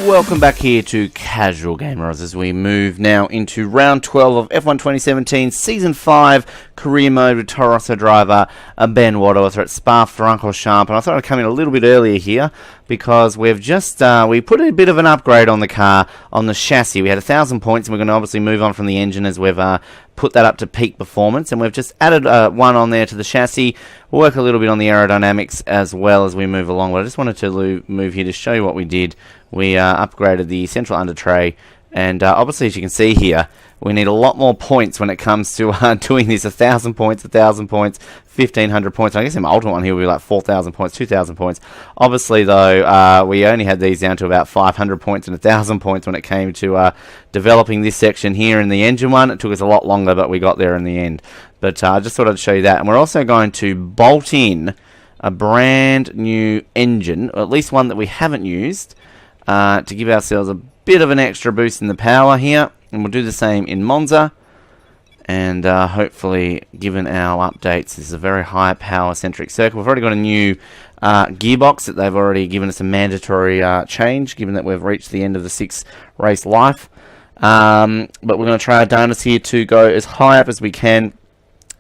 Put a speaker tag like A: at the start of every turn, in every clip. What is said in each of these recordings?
A: Welcome back here to Casual Gamers as we move now into round 12 of F1 2017 Season 5 Career Mode with Toro Rosso driver Ben Waterworth at Spa-Francorchamps. And I thought I'd come in a little bit earlier here because we've just we put a bit of an upgrade on the car, on the chassis. We had 1,000 points and we're going to obviously move on from the engine as we've put that up to peak performance, and we've just added one on there to the chassis. We'll work a little bit on the aerodynamics as well as we move along, but I just wanted to move here to show you what we did. We upgraded the central under tray, and obviously, as you can see here, we need a lot more points when it comes to doing this. 1,000 points, 1,000 points, 1,500 points. I guess the ultimate one here will be like 4,000 points, 2,000 points. Obviously, though, we only had these down to about 500 points and 1,000 points when it came to developing this section here in the engine one. It took us a lot longer, but we got there in the end. But I just thought I'd show you that. And we're also going to bolt in a brand new engine, or at least one that we haven't used, to give ourselves a bit of an extra boost in the power here. And we'll do the same in Monza. And hopefully, given our updates, this is a very high power-centric circuit. We've already got a new gearbox that they've already given us a mandatory change, given that we've reached the end of the 6-race life. But we're going to try our darndest here to go as high up as we can.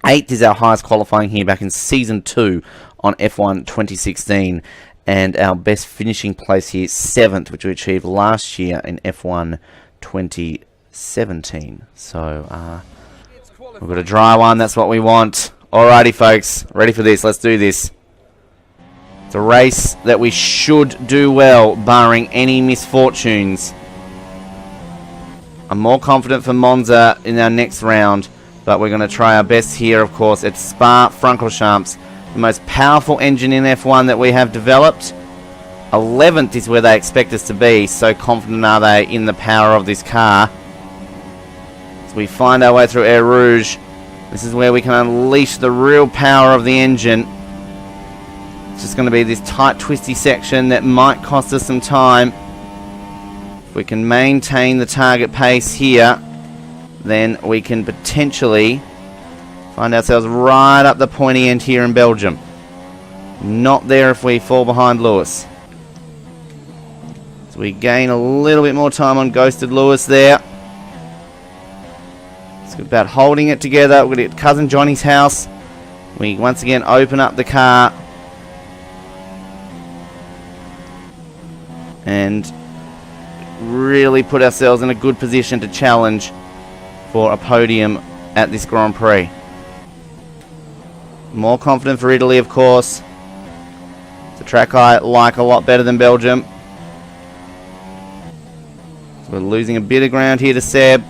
A: 8th is our highest qualifying here back in Season 2 on F1 2016. And our best finishing place here, 7th, which we achieved last year in F1 2017. So, we've got a dry one, that's what we want. Alrighty, folks, ready for this, let's do this. It's a race that we should do well, barring any misfortunes. I'm more confident for Monza in our next round, but we're going to try our best here, of course, at Spa-Francorchamps. The most powerful engine in F1 that we have developed. 11th is where they expect us to be. So confident are they in the power of this car. As we find our way through Air Rouge, this is where we can unleash the real power of the engine. It's just going to be this tight, twisty section that might cost us some time. If we can maintain the target pace here, then we can potentially find ourselves right up the pointy end here in Belgium. Not there if we fall behind Lewis. So we gain a little bit more time on Ghosted Lewis there. It's about holding it together. We're going to get Cousin Johnny's house. We once again open up the car. And really put ourselves in a good position to challenge for a podium at this Grand Prix. More confident for Italy, of course. It's a track I like a lot better than Belgium. So we're losing a bit of ground here to Seb.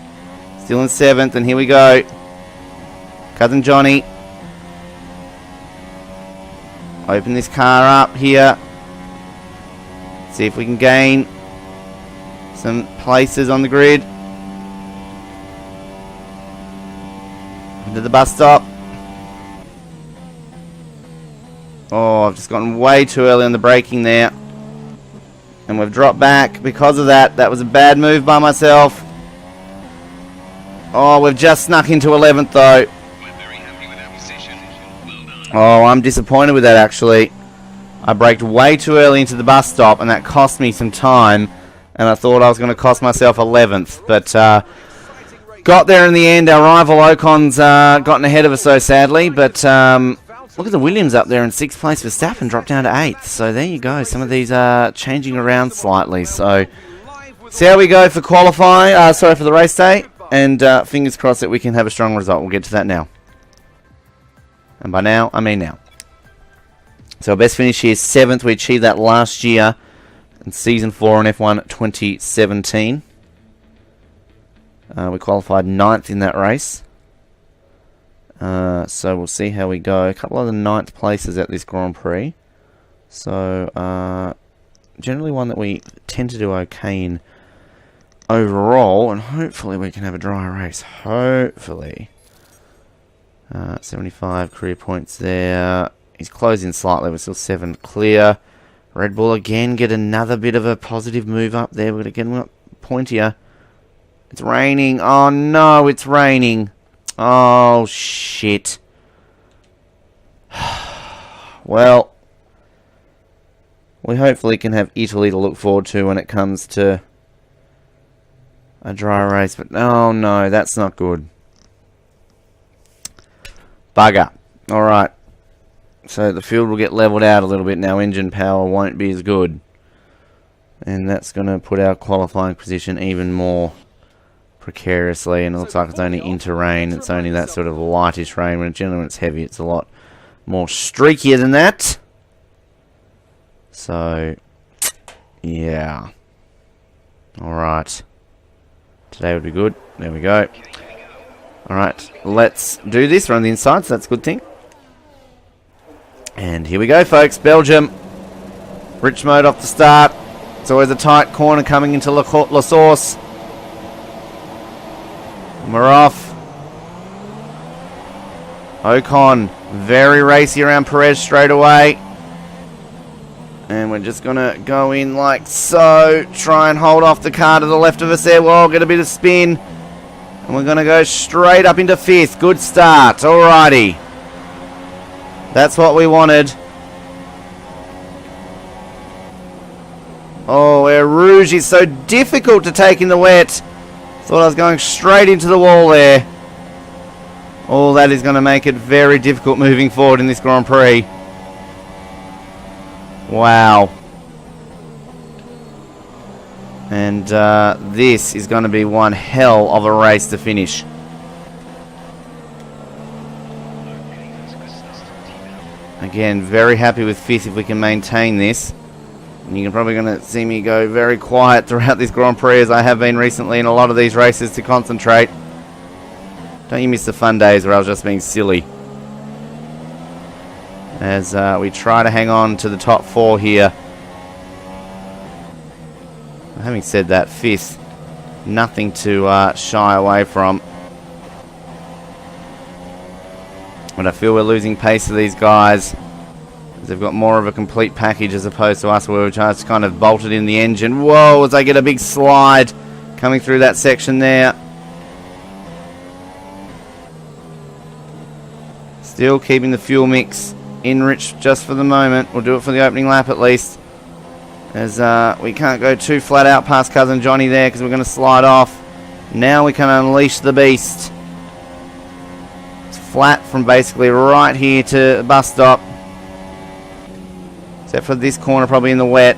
A: Still in 7th, and here we go. Cousin Johnny. Open this car up here. See if we can gain some places on the grid. Into the bus stop. Oh, I've just gotten way too early on the braking there. And we've dropped back because of that. That was a bad move by myself. Oh, we've just snuck into 11th though.
B: We're very happy with our position. Well done.
A: Oh, I'm disappointed with that actually. I braked way too early into the bus stop and that cost me some time. And I thought I was going to cost myself 11th. But got there in the end. Our rival Ocon's gotten ahead of us so sadly. But look at the Williams up there in 6th place. Verstappen dropped down to 8th. So there you go. Some of these are changing around slightly. So see how we go for qualifying. Sorry, for the race day. And fingers crossed that we can have a strong result. We'll get to that now. And by now, I mean now. So our best finish here is 7th. We achieved that last year in Season 4 in F1 2017. We qualified 9th in that race. So we'll see how we go. A couple of the 9th places at this Grand Prix. So generally one that we tend to do okay in overall. And hopefully we can have a dry race. Hopefully. 75 career points there. He's closing slightly. We're still 7 clear. Red Bull again get another bit of a positive move up there. We're going to get him up pointier. It's raining. Oh no, it's raining. Oh shit. Well, we hopefully can have Italy to look forward to when it comes to a dry race. But oh no, that's not good. Bugger. Alright. So the field will get leveled out a little bit now. Engine power won't be as good. And that's going to put our qualifying position even more precariously. And it looks like it's only into rain. It's only that sort of lightish rain. When generally when it's heavy, it's a lot more streakier than that. So, yeah. Alright. Today would be good. There we go. Alright, let's do this. We're on the inside, so that's a good thing. And here we go, folks. Belgium. Rich mode off the start. It's always a tight corner coming into La Source. We're off. Ocon, very racy around Perez straight away. And we're just going to go in like so. Try and hold off the car to the left of us there. We'll get a bit of spin. And we're going to go straight up into 5th. Good start. Alrighty. That's what we wanted. Oh, Air Rouge is so difficult to take in the wet. Thought I was going straight into the wall there. Oh, that is going to make it very difficult moving forward in this Grand Prix. Wow. And this is going to be one hell of a race to finish. Again, very happy with 5th if we can maintain this. And you're probably going to see me go very quiet throughout this Grand Prix as I have been recently in a lot of these races to concentrate. Don't you miss the fun days where I was just being silly. As we try to hang on to the top 4 here. Having said that, 5th, nothing to shy away from. But I feel we're losing pace to these guys. They've got more of a complete package as opposed to us where we're just kind of bolted in the engine. Whoa, as I get a big slide coming through that section there. Still keeping the fuel mix enriched just for the moment. We'll do it for the opening lap at least. As we can't go too flat out past Cousin Johnny there because we're going to slide off. Now we can unleash the beast. It's flat from basically right here to the bus stop. Except for this corner probably in the wet.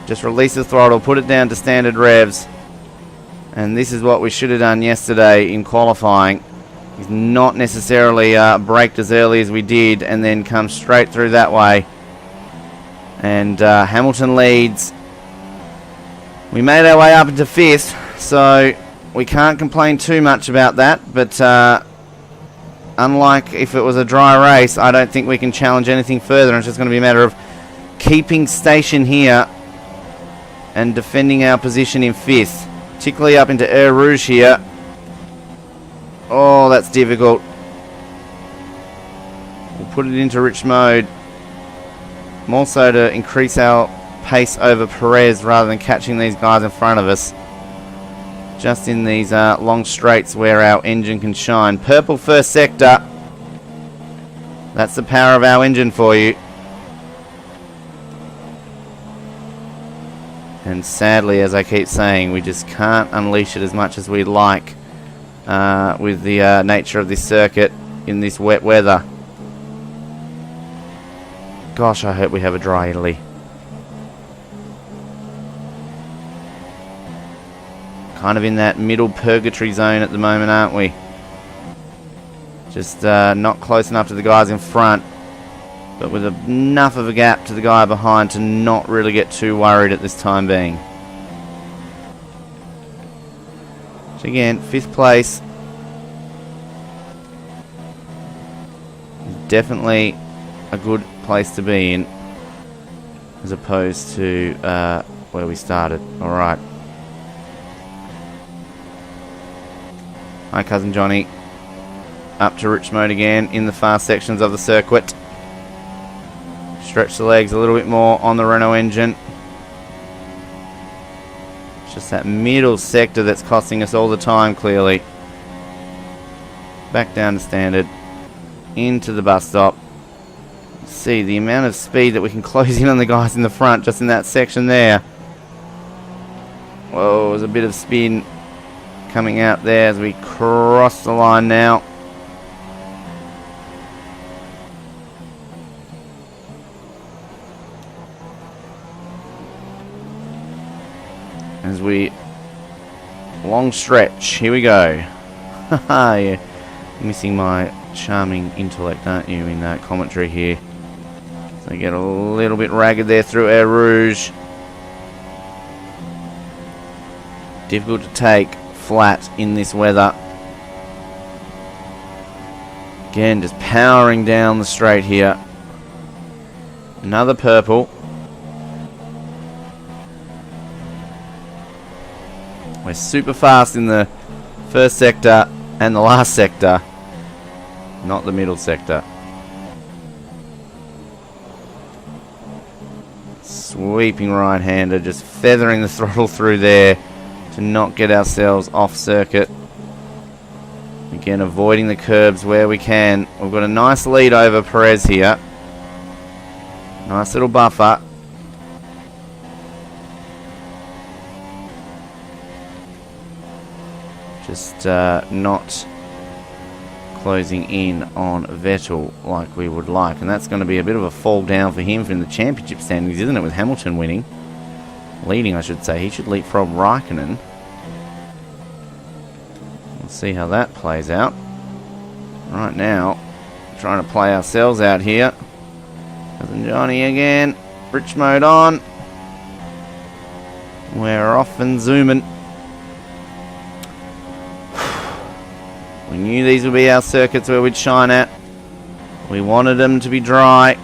A: Just release the throttle, put it down to standard revs. And this is what we should have done yesterday in qualifying. Is not necessarily braked as early as we did and then come straight through that way. And Hamilton leads. We made our way up into 5th, so we can't complain too much about that. But unlike if it was a dry race, I don't think we can challenge anything further. It's just going to be a matter of keeping station here and defending our position in 5th. Particularly up into Air Rouge here. Oh, that's difficult. We'll put it into rich mode. More so to increase our pace over Perez rather than catching these guys in front of us. Just in these long straights where our engine can shine. Purple first sector. That's the power of our engine for you. And sadly, as I keep saying, we just can't unleash it as much as we'd like with the nature of this circuit in this wet weather. Gosh, I hope we have a dry Italy. Kind of in that middle purgatory zone at the moment, aren't we? Just not close enough to the guys in front, but with enough of a gap to the guy behind to not really get too worried at this time being. So again, 5th place. Definitely a good place to be in, as opposed to where we started. Alright. Hi, Cousin Johnny. Up to rich mode again in the fast sections of the circuit. Stretch the legs a little bit more on the Renault engine. It's just that middle sector that's costing us all the time, clearly. Back down to standard. Into the bus stop. See the amount of speed that we can close in on the guys in the front just in that section there. Whoa, there's a bit of spin coming out there as we cross the line now. As we long stretch, here we go. Haha, yeah. Missing my charming intellect, aren't you, in that commentary here? So get a little bit ragged there through Air Rouge. Difficult to take flat in this weather. Again, just powering down the straight here. Another purple. We're super fast in the first sector and the last sector, not the middle sector. Sweeping right-hander, just feathering the throttle through there to not get ourselves off circuit. Again, avoiding the curbs where we can. We've got a nice lead over Perez here. Nice little buffer. Just not closing in on Vettel like we would like. And that's going to be a bit of a fall down for him in the championship standings, isn't it, with Hamilton winning? Leading, I should say. He should leapfrog Raikkonen. We'll see how that plays out. Right now, trying to play ourselves out here. Cousin Johnny again. Bridge mode on. We're off and zooming. We knew these would be our circuits where we'd shine at. We wanted them to be dry.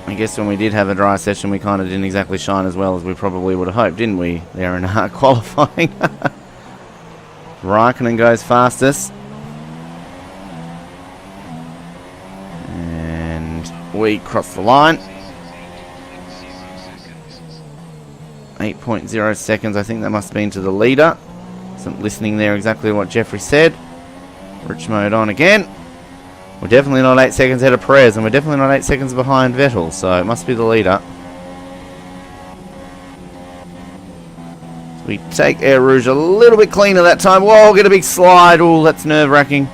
A: I guess when we did have a dry session, we kind of didn't exactly shine as well as we probably would have hoped, didn't we? There in qualifying. Raikkonen goes fastest. And we cross the line. 8.0 seconds, I think that must have been to the leader. Wasn't listening there exactly what Jeffrey said. Rich mode on again. We're definitely not 8 seconds ahead of Perez, and we're definitely not 8 seconds behind Vettel, so it must be the leader. So we take Air Rouge a little bit cleaner that time. Whoa, get a big slide. Oh, that's nerve-wracking.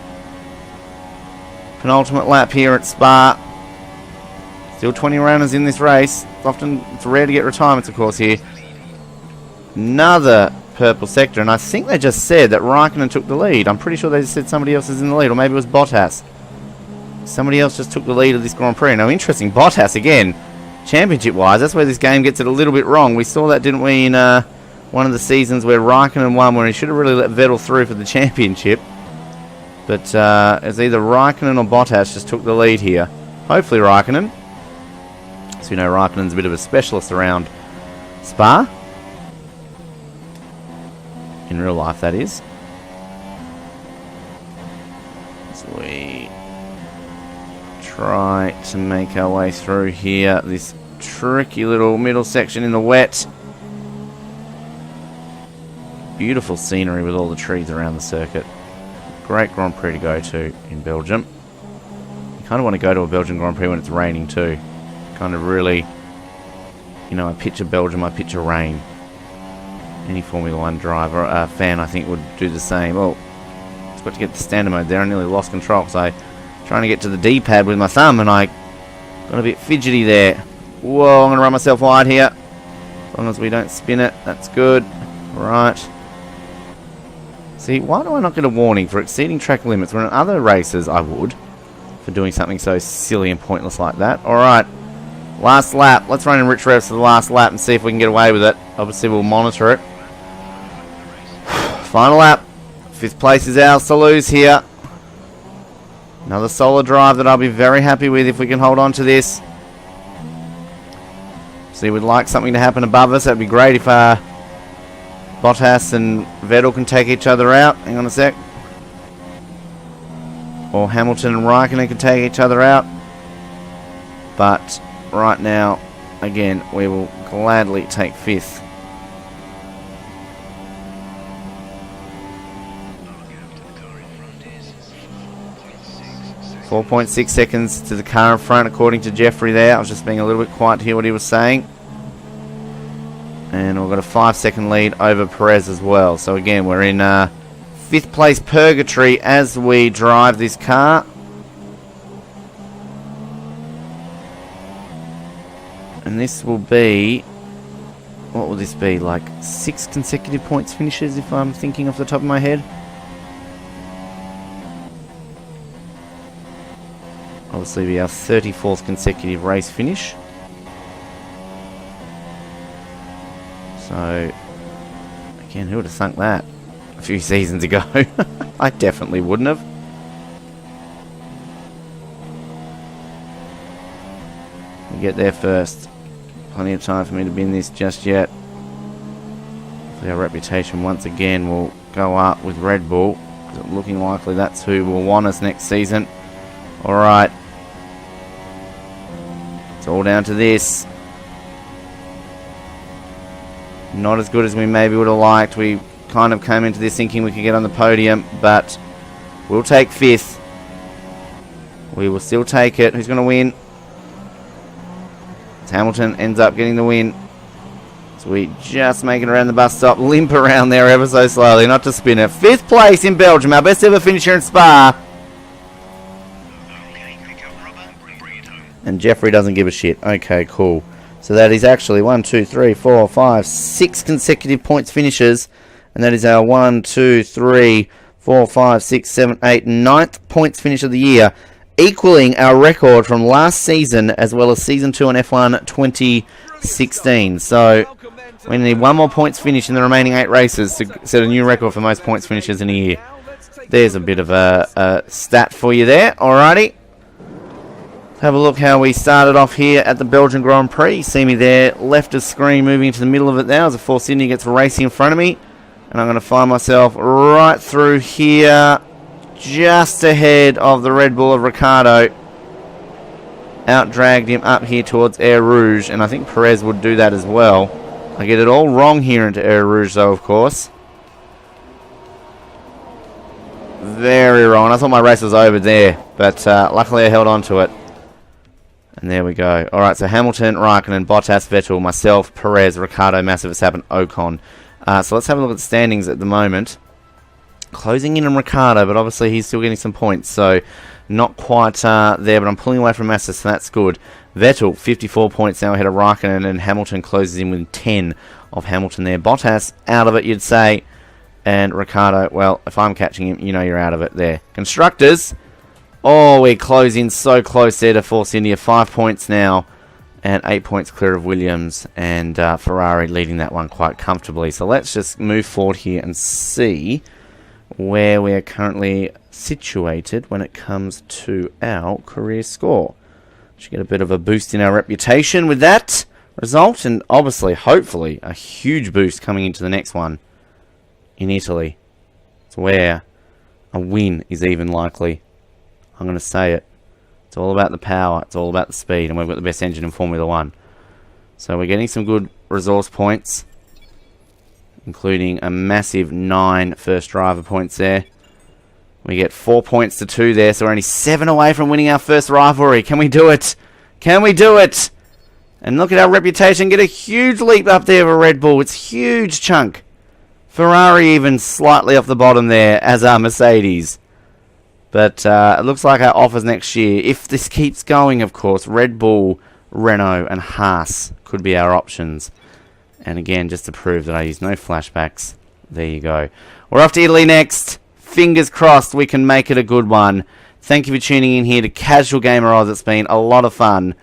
A: Penultimate lap here at Spa. Still 20 runners in this race. It's rare to get retirements, of course, here. Another purple sector, and I think they just said that Raikkonen took the lead. I'm pretty sure they just said somebody else is in the lead, or maybe it was Bottas. Somebody else just took the lead of this Grand Prix. Now, interesting, Bottas again, championship-wise, that's where this game gets it a little bit wrong. We saw that, didn't we, in one of the seasons where Raikkonen won, where he should have really let Vettel through for the championship. But it's either Raikkonen or Bottas just took the lead here. Hopefully Raikkonen. So you know Raikkonen's a bit of a specialist around Spa. In real life, that is. So we try to make our way through here. This tricky little middle section in the wet. Beautiful scenery with all the trees around the circuit. Great Grand Prix to go to in Belgium. You kind of want to go to a Belgian Grand Prix when it's raining too. Kind of really, you know, I picture Belgium, I picture rain. Any Formula 1 driver, fan, I think, would do the same. Oh, just got to get the standard mode there. I nearly lost control because I trying to get to the D-pad with my thumb and I got a bit fidgety there. Whoa, I'm going to run myself wide here. As long as we don't spin it, that's good. Right. See, why do I not get a warning for exceeding track limits when in other races I would for doing something so silly and pointless like that? Alright, last lap. Let's run in rich revs for the last lap and see if we can get away with it. Obviously, we'll monitor it. Final lap. 5th place is ours to lose here. Another solid drive that I'll be very happy with if we can hold on to this. So we'd like something to happen above us. That'd be great if Bottas and Vettel can take each other out. Hang on a sec. Or Hamilton and Raikkonen can take each other out. But right now, again, we will gladly take 5th. 4.6 seconds to the car in front, according to Jeffrey there. I was just being a little bit quiet to hear what he was saying. And we've got a 5-second lead over Perez as well. So again, we're in 5th place purgatory as we drive this car. And this will be... what will this be? Like 6 consecutive points finishes, if I'm thinking off the top of my head. Obviously be our 34th consecutive race finish. So, again, who would have thunk that a few seasons ago? I definitely wouldn't have. We'll get there first. Plenty of time for me to bin this just yet. Hopefully our reputation once again will go up with Red Bull. It's looking likely that's who will want us next season. Alright. It's all down to this. Not as good as we maybe would have liked. We kind of came into this thinking we could get on the podium, but we'll take 5th. We will still take it. Who's going to win? Hamilton ends up getting the win. So we just make it around the bus stop. Limp around there ever so slowly, not to spin it. 5th place in Belgium, our best ever finisher in Spa. And Jeffrey doesn't give a shit. Okay, cool. So that is actually 1, 2, 3, 4, 5, 6 consecutive points finishes. And that is our 1, 2, 3, 4, 5, 6, 7, 8, 9th points finish of the year. Equaling our record from last season as well as Season 2 on F1 2016. So we need one more points finish in the remaining 8 races to set a new record for most points finishes in a year. There's a bit of a stat for you there. Alrighty. Have a look how we started off here at the Belgian Grand Prix. See me there, left of screen, moving into the middle of it now as a Force India gets racing in front of me. And I'm going to find myself right through here, just ahead of the Red Bull of Ricciardo. Out-dragged him up here towards Air Rouge, and I think Perez would do that as well. I get it all wrong here into Air Rouge though, of course. Very wrong. I thought my race was over there, but luckily I held on to it. And there we go. Alright, so Hamilton, Raikkonen, Bottas, Vettel, myself, Perez, Ricciardo, Massa, Verstappen, Ocon. So let's have a look at the standings at the moment. Closing in on Ricciardo, but obviously he's still getting some points, so not quite there, but I'm pulling away from Massa, so that's good. Vettel, 54 points now ahead of Raikkonen, and Hamilton closes in with 10 of Hamilton there. Bottas, out of it, you'd say. And Ricciardo, well, if I'm catching him, you know you're out of it there. Constructors, oh, we close in so close there to Force India. 5 points now, and 8 points clear of Williams, and Ferrari leading that one quite comfortably. So let's just move forward here and see where we are currently situated when it comes to our career score. Should get a bit of a boost in our reputation with that result, and obviously, hopefully, a huge boost coming into the next one in Italy. It's where a win is even likely. I'm going to say it. It's all about the power. It's all about the speed, and we've got the best engine in Formula 1. So we're getting some good resource points, including a massive 9 first driver points there. We get 4 points to 2 there, so we're only 7 away from winning our first rivalry. Can we do it? Can we do it? And look at our reputation. Get a huge leap up there for Red Bull. It's a huge chunk. Ferrari even slightly off the bottom there, as are Mercedes. But it looks like our offers next year, if this keeps going, of course, Red Bull, Renault and Haas could be our options. And again, just to prove that I use no flashbacks, there you go. We're off to Italy next. Fingers crossed we can make it a good one. Thank you for tuning in here to Casual Gamer Oz. It's been a lot of fun.